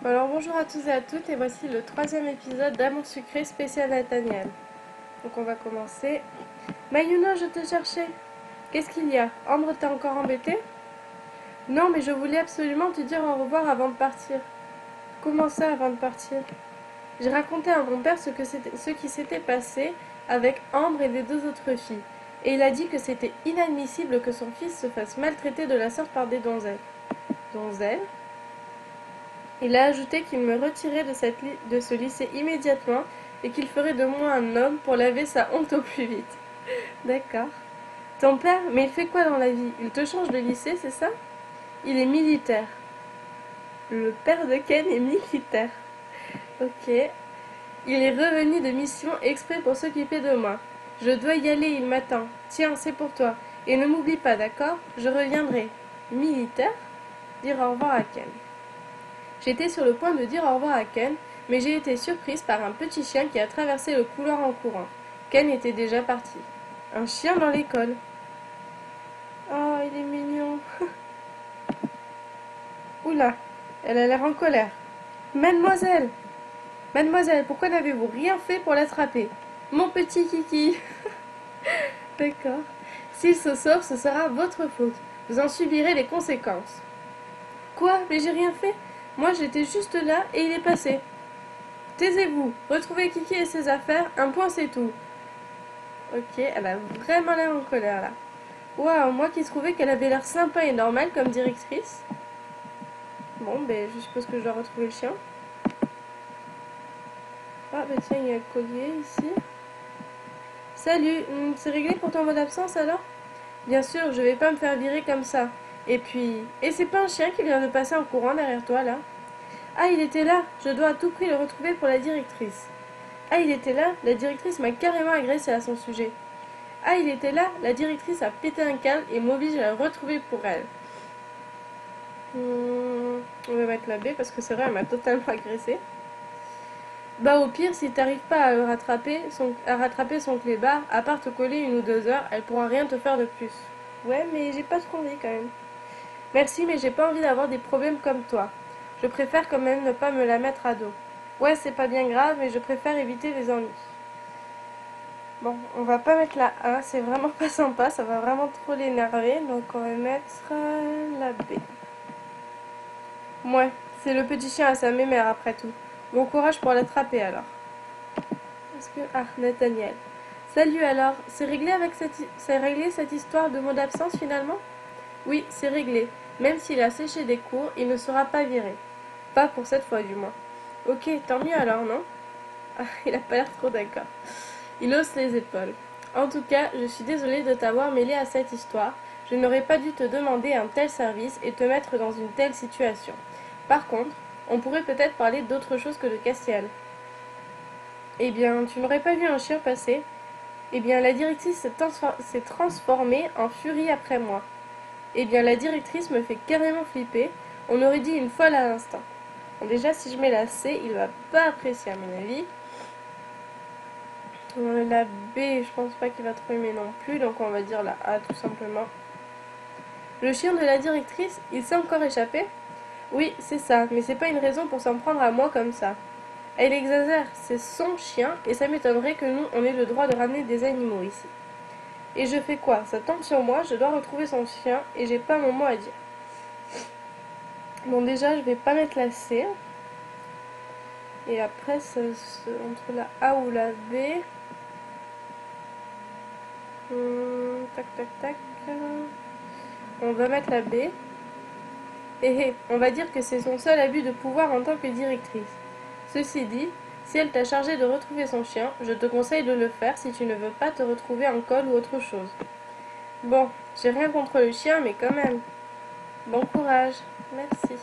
Alors bonjour à tous et à toutes et voici le troisième épisode d'Amour sucré spécial Nathaniel. Donc on va commencer. Mayuna, je te cherchais. Qu'est-ce qu'il y a? Ambre t'a encore embêté? Non, mais je voulais absolument te dire au revoir avant de partir. Comment ça avant de partir? J'ai raconté à mon père ce qui s'était passé avec Ambre et les deux autres filles. Et il a dit que c'était inadmissible que son fils se fasse maltraiter de la sorte par des donzelles. Donzelles? Il a ajouté qu'il me retirait de ce lycée immédiatement et qu'il ferait de moi un homme pour laver sa honte au plus vite. D'accord. Ton père, mais il fait quoi dans la vie? Il te change de lycée, c'est ça? Il est militaire. Le père de Ken est militaire. Ok. Il est revenu de mission exprès pour s'occuper de moi. Je dois y aller, il m'attend. Tiens, c'est pour toi. Et ne m'oublie pas, d'accord? Je reviendrai. Militaire? Dire au revoir à Ken. J'étais sur le point de dire au revoir à Ken, mais j'ai été surprise par un petit chien qui a traversé le couloir en courant. Ken était déjà parti. Un chien dans l'école. Oh, il est mignon. Oula, elle a l'air en colère. Mademoiselle! Mademoiselle, pourquoi n'avez-vous rien fait pour l'attraper? Mon petit kiki. D'accord. S'il se sauve, ce sera votre faute. Vous en subirez les conséquences. Quoi? Mais j'ai rien fait. Moi, j'étais juste là et il est passé. Taisez-vous. Retrouvez Kiki et ses affaires. Un point, c'est tout. Ok, elle a vraiment l'air en colère là. Waouh, moi qui trouvais qu'elle avait l'air sympa et normale comme directrice. Bon, ben je suppose que je dois retrouver le chien. Ah, ben tiens, il y a le collier ici. Salut, c'est réglé pour ton mot d'absence alors? Bien sûr, je vais pas me faire virer comme ça. Et puis... Et c'est pas un chien qui vient de passer en courant derrière toi là? Ah, il était là. Je dois à tout prix le retrouver pour la directrice. Ah, il était là. La directrice m'a carrément agressé à son sujet. Ah, il était là. La directrice a pété un câble et m'oblige à le retrouver pour elle. On va mettre la B parce que c'est vrai, elle m'a totalement agressée. Bah au pire, si t'arrives pas à rattraper son clébard, à part te coller 1 ou 2 heures, elle pourra rien te faire de plus. Ouais, mais j'ai pas trop envie quand même. Merci, mais j'ai pas envie d'avoir des problèmes comme toi. Je préfère quand même ne pas me la mettre à dos. Ouais, c'est pas bien grave, mais je préfère éviter les ennuis. Bon, on va pas mettre la A, c'est vraiment pas sympa, ça va vraiment trop l'énerver, donc on va mettre la B. Ouais, c'est le petit chien à sa mémère après tout. Bon courage pour l'attraper alors. Est-ce que... Ah, Nathaniel. Salut alors, c'est réglé cette histoire de mot d'absence finalement? Oui, c'est réglé. Même s'il a séché des cours, il ne sera pas viré. Pas pour cette fois du moins. Ok, tant mieux alors, non? Ah, il a pas l'air trop d'accord. Il hausse les épaules. En tout cas, je suis désolée de t'avoir mêlé à cette histoire. Je n'aurais pas dû te demander un tel service et te mettre dans une telle situation. Par contre, on pourrait peut-être parler d'autre chose que de Castiel. Eh bien, tu n'aurais pas vu un chien passer? Eh bien, la directrice s'est transformée en furie après moi. Eh bien, la directrice me fait carrément flipper. On aurait dit une folle à l'instant. Bon, déjà, si je mets la C, il va pas apprécier à mon avis. La B, je pense pas qu'il va trop aimer non plus, donc on va dire la A tout simplement. Le chien de la directrice, il s'est encore échappé? Oui, c'est ça, mais c'est pas une raison pour s'en prendre à moi comme ça. Elle exagère, c'est son chien, et ça m'étonnerait que nous, on ait le droit de ramener des animaux ici. Et je fais quoi? Ça tombe sur moi, je dois retrouver son chien, et j'ai pas mon mot à dire. Bon, déjà, je vais pas mettre la C. Et après, entre la A ou la B... tac, tac, tac. On va mettre la B. Et on va dire que c'est son seul abus de pouvoir en tant que directrice. Ceci dit, si elle t'a chargé de retrouver son chien, je te conseille de le faire si tu ne veux pas te retrouver en colle ou autre chose. Bon, j'ai rien contre le chien, mais quand même. Bon courage. Merci.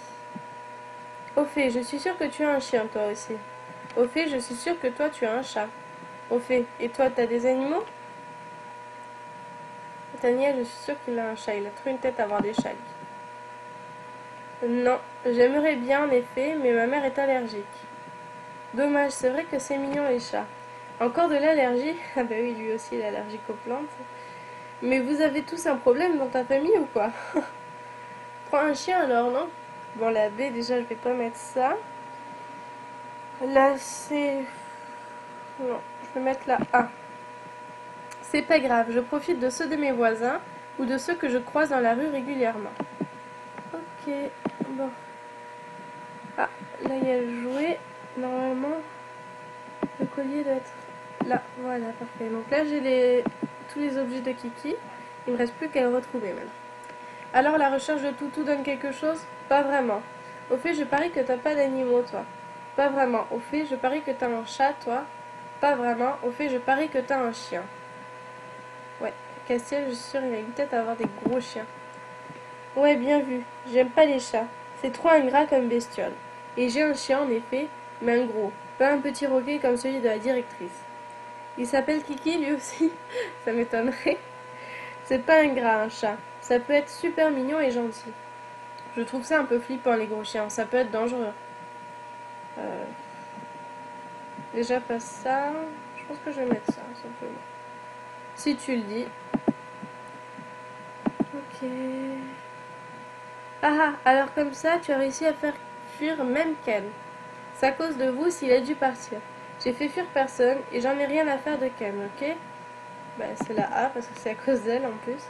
Au fait, je suis sûre que tu as un chien, toi aussi. Au fait, je suis sûre que toi, tu as un chat. Au fait, et toi, t'as des animaux? Daniel, je suis sûre qu'il a un chat. Il a trop une tête à avoir des chats. Non, j'aimerais bien en effet, mais ma mère est allergique. Dommage, c'est vrai que c'est mignon les chats. Encore de l'allergie? Ah bah oui, lui aussi il est allergique aux plantes. Mais vous avez tous un problème dans ta famille ou quoi? Prends un chien alors, non? Bon, la B, déjà, je vais pas mettre ça. Là, c'est... Non, je vais mettre la A. C'est pas grave, je profite de ceux de mes voisins ou de ceux que je croise dans la rue régulièrement. Ok, bon. Ah, là, il y a le jouet. Normalement, le collier doit être là. Voilà, parfait. Donc là, j'ai tous les objets de Kiki. Il me reste plus qu'à le retrouver maintenant. Alors, la recherche de Toutou donne quelque chose? Pas vraiment. Au fait, je parie que t'as pas d'animaux, toi. Pas vraiment. Au fait, je parie que t'as un chat, toi. Pas vraiment. Au fait, je parie que t'as un chien. Ouais, Castiel, je suis sûre, il a une tête à avoir des gros chiens. Ouais, bien vu. J'aime pas les chats. C'est trop ingrat comme bestiole. Et j'ai un chien, en effet, mais un gros. Pas un petit roquet comme celui de la directrice. Il s'appelle Kiki, lui aussi. Ça m'étonnerait. C'est pas ingrat, un chat. Ça peut être super mignon et gentil. Je trouve ça un peu flippant, les gros chiens. Ça peut être dangereux. Euh, Déjà pas ça. Je pense que je vais mettre ça, simplement. Si tu le dis. Ok. Ah, alors comme ça, tu as réussi à faire fuir même Ken. C'est à cause de vous s'il a dû partir. J'ai fait fuir personne et j'en ai rien à faire de Ken, ok? Bah, c'est la A parce que c'est à cause d'elle en plus.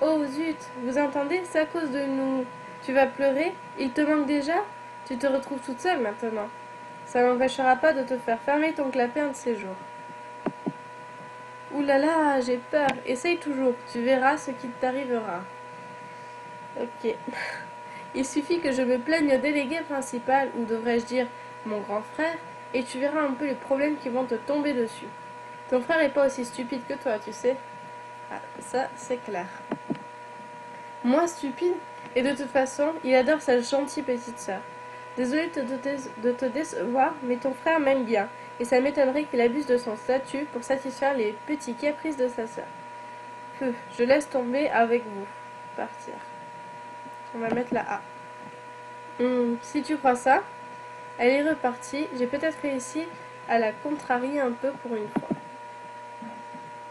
Oh zut, vous entendez? C'est à cause de nous. Tu vas pleurer? Il te manque déjà? Tu te retrouves toute seule maintenant. Ça n'empêchera pas de te faire fermer ton clapet un de ces jours. Ouh là là, j'ai peur. Essaye toujours, tu verras ce qui t'arrivera. Ok. Il suffit que je me plaigne au délégué principal, ou devrais-je dire mon grand frère, et tu verras un peu les problèmes qui vont te tomber dessus. Ton frère est pas aussi stupide que toi, tu sais. Ah, ça, c'est clair. Moi, stupide? Et de toute façon, il adore sa gentille petite sœur. Désolée de te décevoir, mais ton frère m'aime bien, et ça m'étonnerait qu'il abuse de son statut pour satisfaire les petits caprices de sa sœur. Je laisse tomber avec vous. Partir. On va mettre la A. Si tu crois ça, elle est repartie. J'ai peut-être réussi à la contrarier un peu pour une fois.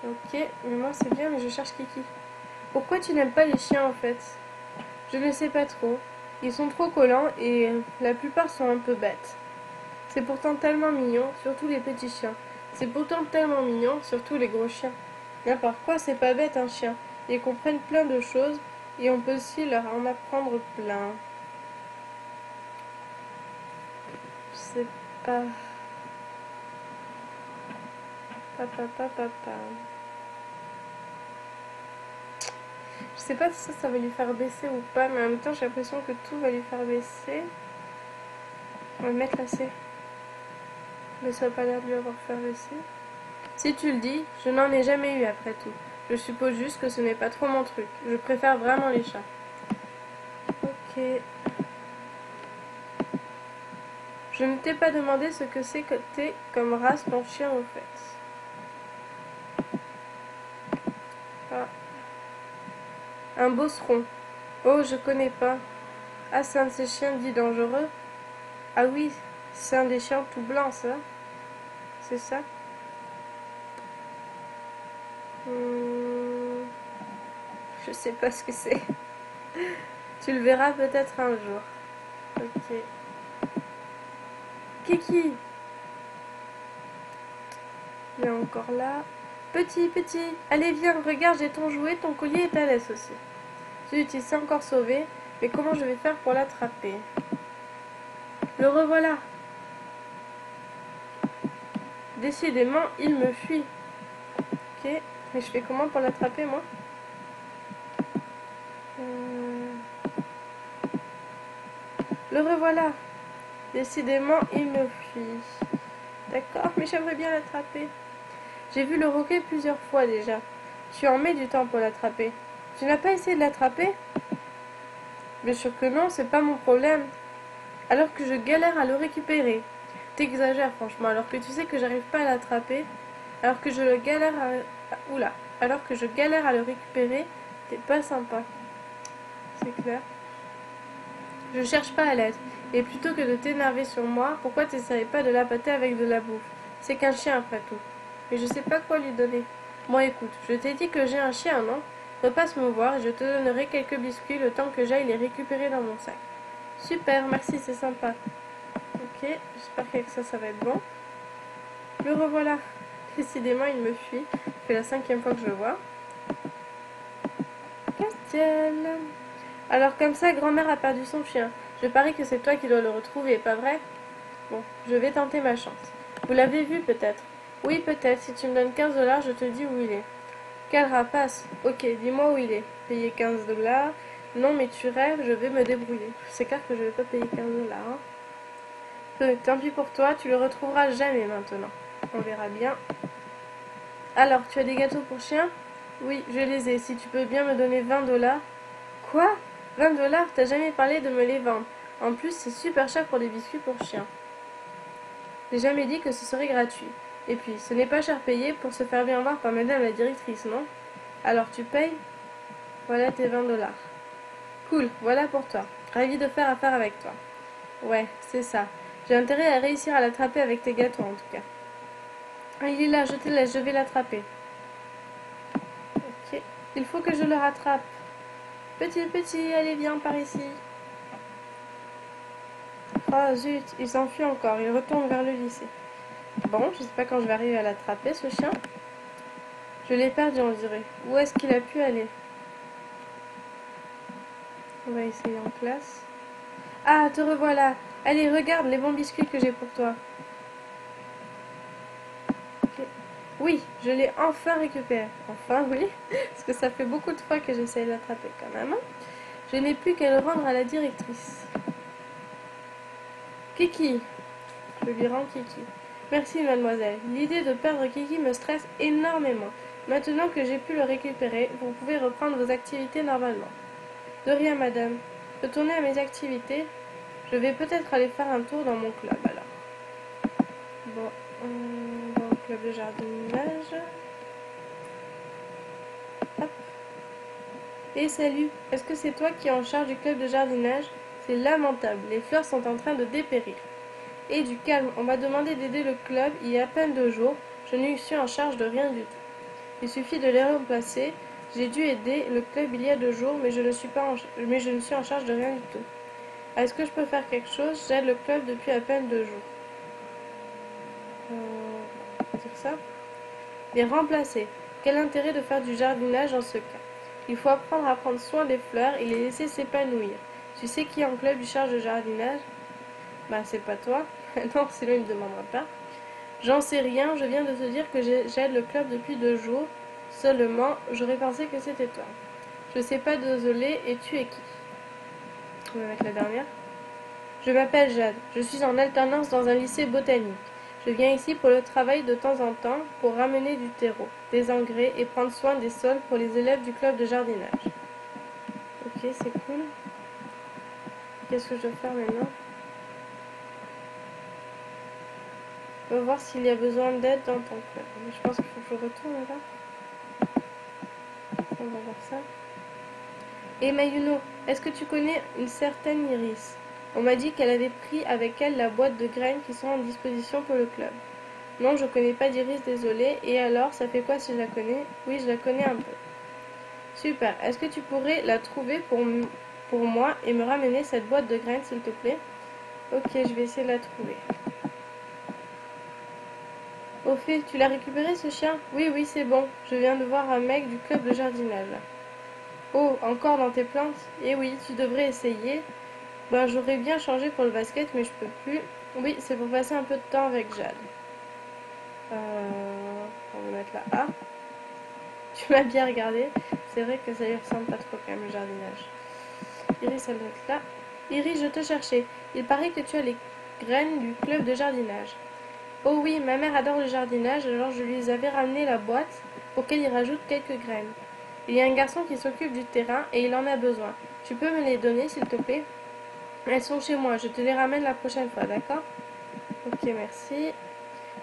Ok, mais moi c'est bien, mais je cherche Kiki. Pourquoi tu n'aimes pas les chiens en fait? Je ne sais pas trop. Ils sont trop collants et la plupart sont un peu bêtes. C'est pourtant tellement mignon, surtout les petits chiens. C'est pourtant tellement mignon, surtout les gros chiens. N'importe quoi, c'est pas bête un chien. Ils comprennent plein de choses et on peut aussi leur en apprendre plein. Je sais pas. Papa. Je sais pas si ça va lui faire baisser ou pas, mais en même temps j'ai l'impression que tout va lui faire baisser. On va mettre la C. Mais ça n'a pas l'air de lui avoir fait baisser. Si tu le dis, je n'en ai jamais eu après tout. Je suppose juste que ce n'est pas trop mon truc. Je préfère vraiment les chats. Ok. Je ne t'ai pas demandé ce que c'est que t'es comme race ton chien au fait. Ah. Un bosseron. Oh, je connais pas. Ah, c'est un de ces chiens dits dangereux. Ah oui, c'est un des chiens tout blancs, ça. C'est ça. Je sais pas ce que c'est. Tu le verras peut-être un jour. Ok. Kiki. Il est encore là. Petit. Allez, viens, regarde, j'ai ton jouet, ton collier est à l'aise aussi. Zut, il s'est encore sauvé. Mais comment je vais faire pour l'attraper? Le revoilà. Décidément, il me fuit. Ok. Mais je fais comment pour l'attraper, moi? Le revoilà. Décidément, il me fuit. D'accord, mais j'aimerais bien l'attraper. J'ai vu le roquet plusieurs fois déjà. Tu en mets du temps pour l'attraper. Tu n'as pas essayé de l'attraper? Bien sûr que non, c'est pas mon problème. Alors que je galère à le récupérer. T'exagères franchement, alors que tu sais que j'arrive pas à l'attraper. Alors que je le galère à... Oula. Alors que je galère à le récupérer, t'es pas sympa. C'est clair. Je cherche pas à l'être. Et plutôt que de t'énerver sur moi, pourquoi t'essaierais pas de l'appâter avec de la bouffe? C'est qu'un chien après tout. Mais je sais pas quoi lui donner. Bon écoute, je t'ai dit que j'ai un chien, non? Repasse me voir et je te donnerai quelques biscuits le temps que j'aille les récupérer dans mon sac. Super, merci, c'est sympa. Ok. Ok, j'espère qu'avec ça, ça va être bon. Le revoilà. Décidément, il me fuit. C'est la 5e fois que je le vois. Castiel. Alors comme ça, grand-mère a perdu son chien. Je parie que c'est toi qui dois le retrouver, pas vrai? Bon, je vais tenter ma chance. Vous l'avez vu peut-être? Oui, peut-être. Si tu me donnes 15 dollars, je te dis où il est. Quel rapace? Ok, dis-moi où il est. Payer 15 dollars? Non, mais tu rêves, je vais me débrouiller. C'est clair que je vais pas payer 15 dollars. Tant pis pour toi, tu le retrouveras jamais maintenant. On verra bien. Alors, tu as des gâteaux pour chien? Oui, je les ai. Si tu peux bien me donner 20 dollars. Quoi? 20 dollars? T'as jamais parlé de me les vendre. En plus, c'est super cher pour des biscuits pour chien. J'ai jamais dit que ce serait gratuit. Et puis, ce n'est pas cher payé pour se faire bien voir par madame la directrice, non? Alors tu payes? Voilà tes 20 dollars. Cool, voilà pour toi. Ravi de faire affaire avec toi. Ouais, c'est ça. J'ai intérêt à réussir à l'attraper avec tes gâteaux en tout cas. Ah, il est là, je te laisse, je vais l'attraper. Ok. Il faut que je le rattrape. Petit, allez, viens par ici. Oh zut, il s'enfuit encore, il retourne vers le lycée. Bon, je sais pas quand je vais arriver à l'attraper, ce chien. Je l'ai perdu, on dirait. Où est-ce qu'il a pu aller? On va essayer en classe. Ah, te revoilà. Allez, regarde les bons biscuits que j'ai pour toi. Okay. Oui, je l'ai enfin récupéré. Enfin, oui, parce que ça fait beaucoup de fois que j'essaye de l'attraper quand même. Je n'ai plus qu'à le rendre à la directrice. Kiki. Je lui rends Kiki. Merci, mademoiselle. L'idée de perdre Kiki me stresse énormément. Maintenant que j'ai pu le récupérer, vous pouvez reprendre vos activités normalement. De rien, madame. Retourner à mes activités. Je vais peut-être aller faire un tour dans mon club, alors. Bon, dans le club de jardinage. Hop. Et salut, est-ce que c'est toi qui es en charge du club de jardinage? C'est lamentable, les fleurs sont en train de dépérir. Et du calme, on m'a demandé d'aider le club il y a à peine 2 jours. Je ne suis en charge de rien du tout. Il suffit de les remplacer. J'ai dû aider le club il y a 2 jours, mais je ne suis en charge de rien du tout. Est-ce que je peux faire quelque chose? J'aide le club depuis à peine 2 jours. On va dire ça. Les remplacer. Quel intérêt de faire du jardinage dans ce cas? Il faut apprendre à prendre soin des fleurs et les laisser s'épanouir. Tu sais qui est en club du charge de jardinage? Bah c'est pas toi. Non, sinon il ne me demandera pas. J'en sais rien, je viens de te dire que j'aide le club depuis 2 jours. Seulement, j'aurais pensé que c'était toi. Je sais pas, désolé, et tu es qui? On va mettre la dernière. Je m'appelle Jade, je suis en alternance dans un lycée botanique. Je viens ici pour le travail de temps en temps, pour ramener du terreau, des engrais et prendre soin des sols pour les élèves du club de jardinage. Ok, c'est cool. Qu'est-ce que je dois faire maintenant? On va voir s'il y a besoin d'aide dans ton club. Je pense qu'il faut que je retourne là. On va voir ça. Et Mayuno, est-ce que tu connais une certaine Iris? On m'a dit qu'elle avait pris avec elle la boîte de graines qui sont en disposition pour le club. Non, je connais pas d'Iris, désolé. Et alors, ça fait quoi si je la connais? Oui, je la connais un peu. Super. Est-ce que tu pourrais la trouver pour moi et me ramener cette boîte de graines, s'il te plaît? Ok, je vais essayer de la trouver. Au fait, tu l'as récupéré ce chien? Oui, oui, c'est bon. Je viens de voir un mec du club de jardinage. Oh, encore dans tes plantes? Eh oui, tu devrais essayer. Ben, j'aurais bien changé pour le basket, mais je peux plus. Oui, c'est pour passer un peu de temps avec Jade. On va mettre la A. Tu m'as bien regardé. C'est vrai que ça lui ressemble pas trop quand même, le jardinage. Iris, elle doit être là. Iris, je te cherchais. Il paraît que tu as les graines du club de jardinage. Oh oui, ma mère adore le jardinage, alors je lui avais ramené la boîte pour qu'elle y rajoute quelques graines. Il y a un garçon qui s'occupe du terrain et il en a besoin. Tu peux me les donner, s'il te plaît? Elles sont chez moi, je te les ramène la prochaine fois, d'accord? Ok, merci.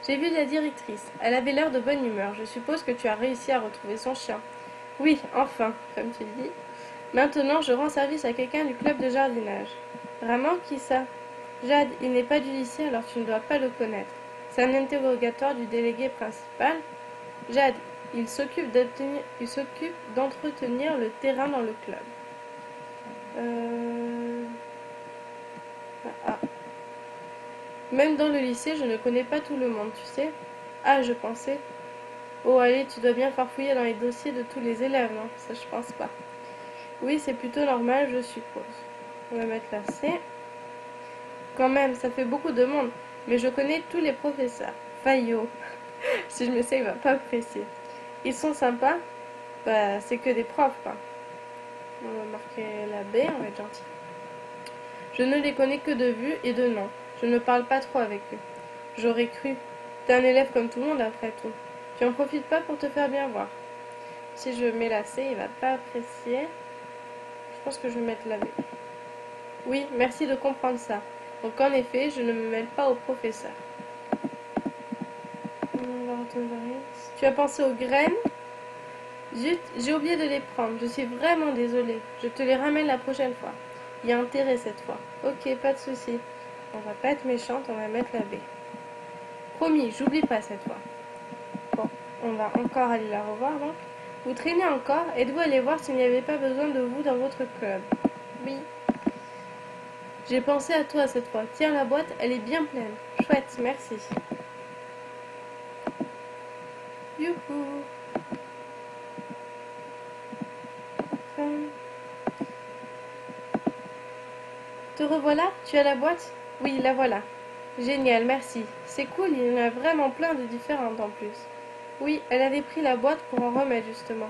J'ai vu la directrice. Elle avait l'air de bonne humeur. Je suppose que tu as réussi à retrouver son chien. Oui, enfin, comme tu le dis. Maintenant, je rends service à quelqu'un du club de jardinage. Vraiment, qui ça? Jade, il n'est pas du lycée, alors tu ne dois pas le connaître. C'est un interrogatoire du délégué principal. Jade, il s'occupe d'entretenir le terrain dans le club. Ah. Même dans le lycée, je ne connais pas tout le monde, tu sais. Ah, je pensais. Oh, allez, tu dois bien farfouiller dans les dossiers de tous les élèves, non? Ça, je pense pas. Oui, c'est plutôt normal, je suppose. On va mettre là C. Quand même, ça fait beaucoup de monde. Mais je connais tous les professeurs. Fayot. Si je me sais, il va pas apprécier. Ils sont sympas. Bah, c'est que des profs, quoi. On va marquer la B, on va être gentil. Je ne les connais que de vue et de nom. Je ne parle pas trop avec eux. J'aurais cru. T'es un élève comme tout le monde après tout. Tu en profites pas pour te faire bien voir. Si je mets la C, il va pas apprécier. Je pense que je vais mettre la B. Oui, merci de comprendre ça. Donc en effet, je ne me mêle pas au professeur. Tu as pensé aux graines? Zut, j'ai oublié de les prendre. Je suis vraiment désolée. Je te les ramène la prochaine fois. Il y a intérêt cette fois. Ok, pas de souci. On va pas être méchante, on va mettre la B. Promis, j'oublie pas cette fois. Bon, on va encore aller la revoir donc. Vous traînez encore? Êtes-vous allé voir s'il n'y avait pas besoin de vous dans votre club? Oui. J'ai pensé à toi cette fois. Tiens, la boîte, elle est bien pleine. Chouette, merci. Youhou. Te revoilà? Tu as la boîte? Oui, la voilà. Génial, merci. C'est cool, il y en a vraiment plein de différentes en plus. Oui, elle avait pris la boîte pour en remettre justement.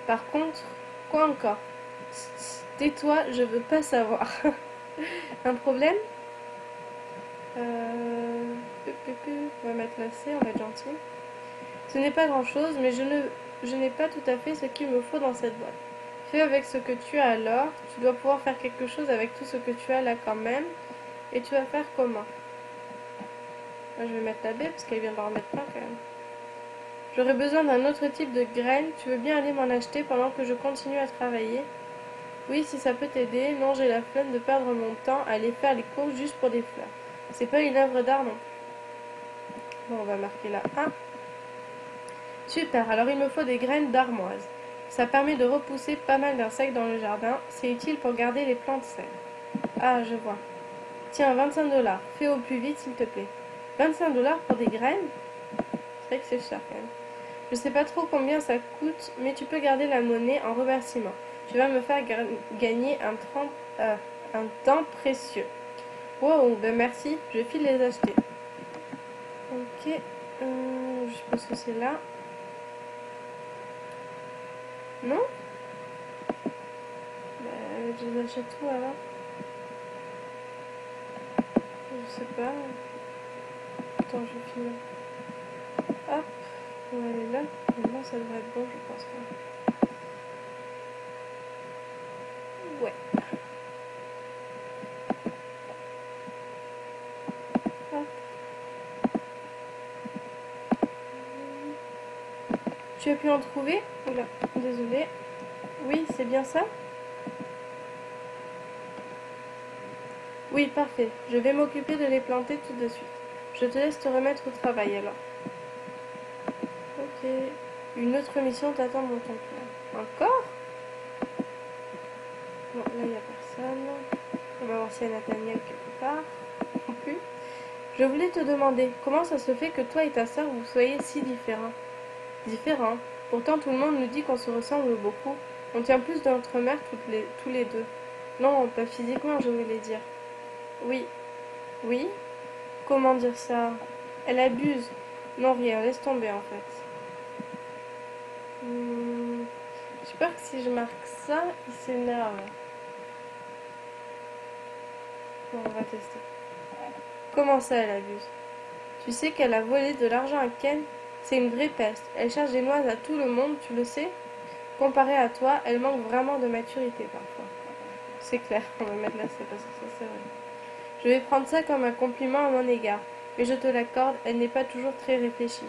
Par contre, quoi encore? Tais-toi, je veux pas savoir. Un problème? On va mettre la C, on va être gentil. Ce n'est pas grand-chose, mais je n'ai pas tout à fait ce qu'il me faut dans cette boîte. Fais avec ce que tu as alors. Tu dois pouvoir faire quelque chose avec tout ce que tu as là quand même. Et tu vas faire comment? Moi, je vais mettre la B parce qu'elle vient d'en remettre plein quand même. J'aurais besoin d'un autre type de graines. Tu veux bien aller m'en acheter pendant que je continue à travailler? Oui, si ça peut t'aider. Non, j'ai la flemme de perdre mon temps à aller faire les courses juste pour des fleurs. C'est pas une œuvre d'art non plus. Bon, on va marquer la A. Super, alors il me faut des graines d'armoise. Ça permet de repousser pas mal d'insectes dans le jardin. C'est utile pour garder les plantes saines. Ah, je vois. Tiens, 25 $. Fais au plus vite, s'il te plaît. 25 $ pour des graines? C'est vrai que c'est cher quand même. Je sais pas trop combien ça coûte, mais tu peux garder la monnaie en remerciement. Tu vas me faire gagner un temps précieux. Wow, ben merci, je file les acheter. Ok, je suppose que c'est là. Non? Ben, je les achète où alors? Je sais pas. Attends, je vais finir. Hop, on va aller là. Maintenant, ça devrait être bon, je pense. Ouais. Hop. Tu as pu en trouver? Oula, désolé. Oui, c'est bien ça? Oui, parfait. Je vais m'occuper de les planter tout de suite. Je te laisse te remettre au travail alors. Ok. Une autre mission t'attend dans ton plan. Encore? Bon, là, il n'y a personne. On va voir s'il y a Nathaniel quelque part. Non plus. Je voulais te demander, comment ça se fait que toi et ta sœur, vous soyez si différents? Différents. Pourtant, tout le monde nous dit qu'on se ressemble beaucoup. On tient plus de notre mère tous les deux. Non, pas physiquement, je voulais dire. Oui. Oui? Comment dire ça? Elle abuse. Non, rien, laisse tomber en fait. J'ai peur que si je marque ça, il s'énerve. Bon, on va tester. Comment ça, elle abuse? Tu sais qu'elle a volé de l'argent à Ken? C'est une vraie peste. Elle cherche des noises à tout le monde, tu le sais? Comparée à toi, elle manque vraiment de maturité parfois. C'est clair, on va mettre là, c'est parce que ça c'est vrai. Je vais prendre ça comme un compliment à mon égard, mais je te l'accorde, elle n'est pas toujours très réfléchie.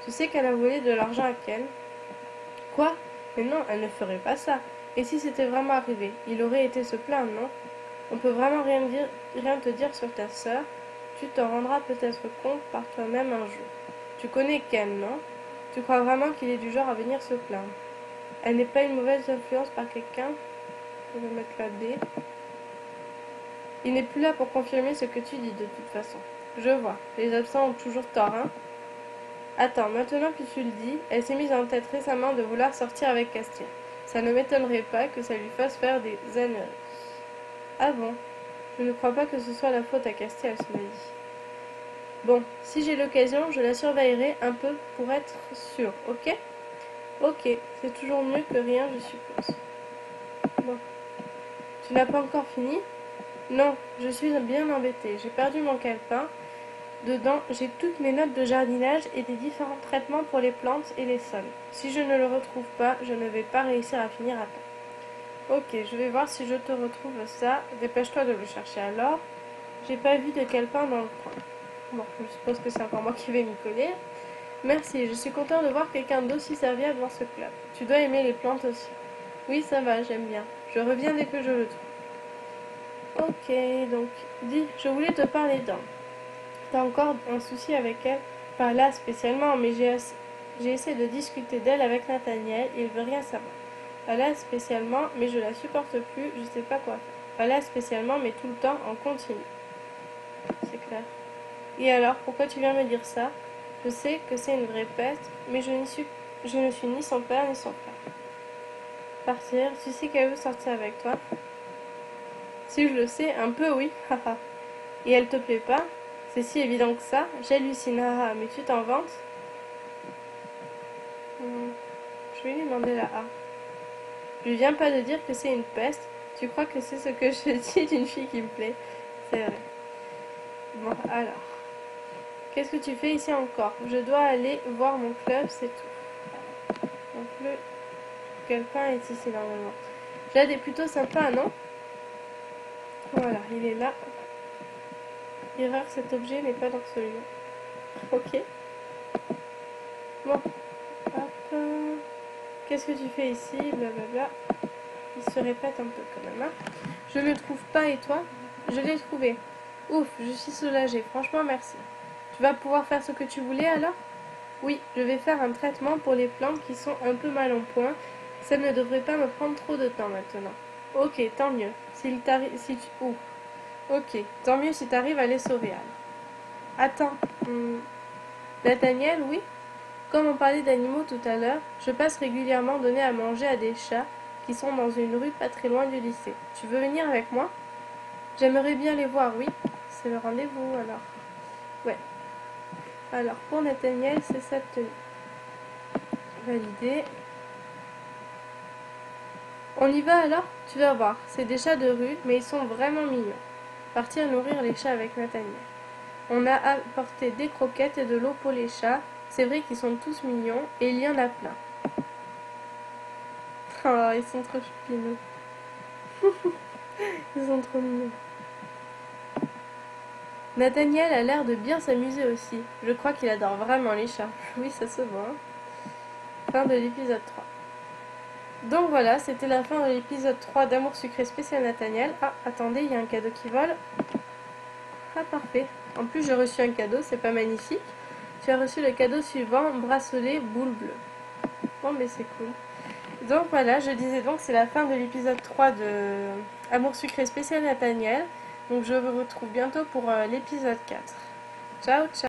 Tu sais qu'elle a volé de l'argent à Ken? Quoi? Mais non, elle ne ferait pas ça. Et si c'était vraiment arrivé, il aurait été se plaindre, non? On peut vraiment rien te dire sur ta sœur. Tu t'en rendras peut-être compte par toi-même un jour. Tu connais Ken, non? Tu crois vraiment qu'il est du genre à venir se plaindre? Elle n'est pas une mauvaise influence par quelqu'un? On va mettre la B. Il n'est plus là pour confirmer ce que tu dis de toute façon. Je vois, les absents ont toujours tort, hein. Attends, maintenant que tu le dis, elle s'est mise en tête récemment de vouloir sortir avec Castiel. Ça ne m'étonnerait pas que ça lui fasse faire des âneries. Ah bon? Je ne crois pas que ce soit la faute à Castiel, cela dit. Bon, si j'ai l'occasion, je la surveillerai un peu pour être sûre, ok? Ok, c'est toujours mieux que rien, je suppose. Bon. Tu n'as pas encore fini? Non, je suis bien embêtée. J'ai perdu mon calepin. Dedans, j'ai toutes mes notes de jardinage et des différents traitements pour les plantes et les sols. Si je ne le retrouve pas, je ne vais pas réussir à finir à temps. Ok, je vais voir si je te retrouve ça. Dépêche-toi de le chercher alors. J'ai pas vu de calepin dans le coin. Bon, je suppose que c'est encore moi qui vais m'y coller. Merci, je suis content de voir quelqu'un d'aussi serviable dans ce club. Tu dois aimer les plantes aussi. Oui, ça va, j'aime bien. Je reviens dès que je le trouve. Ok, donc, dis, je voulais te parler d'Anne. T'as encore un souci avec elle? Pas là spécialement, mais j'ai essayé de discuter d'elle avec Nathaniel, il veut rien savoir. Pas là spécialement, mais je la supporte plus, je sais pas quoi faire. Pas là spécialement, mais tout le temps en continu. C'est clair. Et alors, pourquoi tu viens me dire ça? Je sais que c'est une vraie peste, mais je ne suis ni son père ni son frère. Partir, tu sais qu'elle veut sortir avec toi? Si je le sais, un peu oui, haha. Et elle te plaît pas? C'est si évident que ça. J'hallucine, haha, mais tu t'en vantes? Je vais lui demander la A. Je viens pas de dire que c'est une peste. Tu crois que c'est ce que je dis d'une fille qui me plaît? C'est vrai. Bon, alors. Qu'est-ce que tu fais ici encore? Je dois aller voir mon club, c'est tout. Donc le calepin est ici normalement. Jade est plutôt sympa, non? Voilà, il est là. Erreur, cet objet n'est pas dans celui-là. Ok. Bon. Hop. Qu'est-ce que tu fais ici? Blablabla. Il se répète un peu quand même. Hein. Je le trouve pas et toi? Je l'ai trouvé. Ouf, je suis soulagée. Franchement, merci. Tu vas pouvoir faire ce que tu voulais alors? Oui, je vais faire un traitement pour les plantes qui sont un peu mal en point. Ça ne devrait pas me prendre trop de temps maintenant. Ok, tant mieux. S'il t'arrive, si tu... Ouh. Ok, tant mieux si t'arrives à les sauver alors. Attends. Nathaniel, oui? Comme on parlait d'animaux tout à l'heure, je passe régulièrement donner à manger à des chats qui sont dans une rue pas très loin du lycée. Tu veux venir avec moi? J'aimerais bien les voir, oui. C'est le rendez-vous alors. Ouais. Alors pour Nathaniel, c'est cette tenue. Validé. On y va alors? Tu vas voir, c'est des chats de rue, mais ils sont vraiment mignons. Partir nourrir les chats avec Nathaniel. On a apporté des croquettes et de l'eau pour les chats. C'est vrai qu'ils sont tous mignons et il y en a plein. Oh, ils sont trop choupinous. Ils sont trop mignons. Nathaniel a l'air de bien s'amuser aussi. Je crois qu'il adore vraiment les chats. Oui, ça se voit. Fin de l'épisode 3. Donc voilà, c'était la fin de l'épisode 3 d'Amour sucré spécial Nathaniel. Ah, attendez, il y a un cadeau qui vole. Ah, parfait. En plus, j'ai reçu un cadeau, c'est pas magnifique. Tu as reçu le cadeau suivant, bracelet boule bleue. Bon, mais c'est cool. Donc voilà, je disais donc c'est la fin de l'épisode 3 de Amour sucré spécial Nathaniel. Donc je vous retrouve bientôt pour l'épisode 4. Ciao, ciao.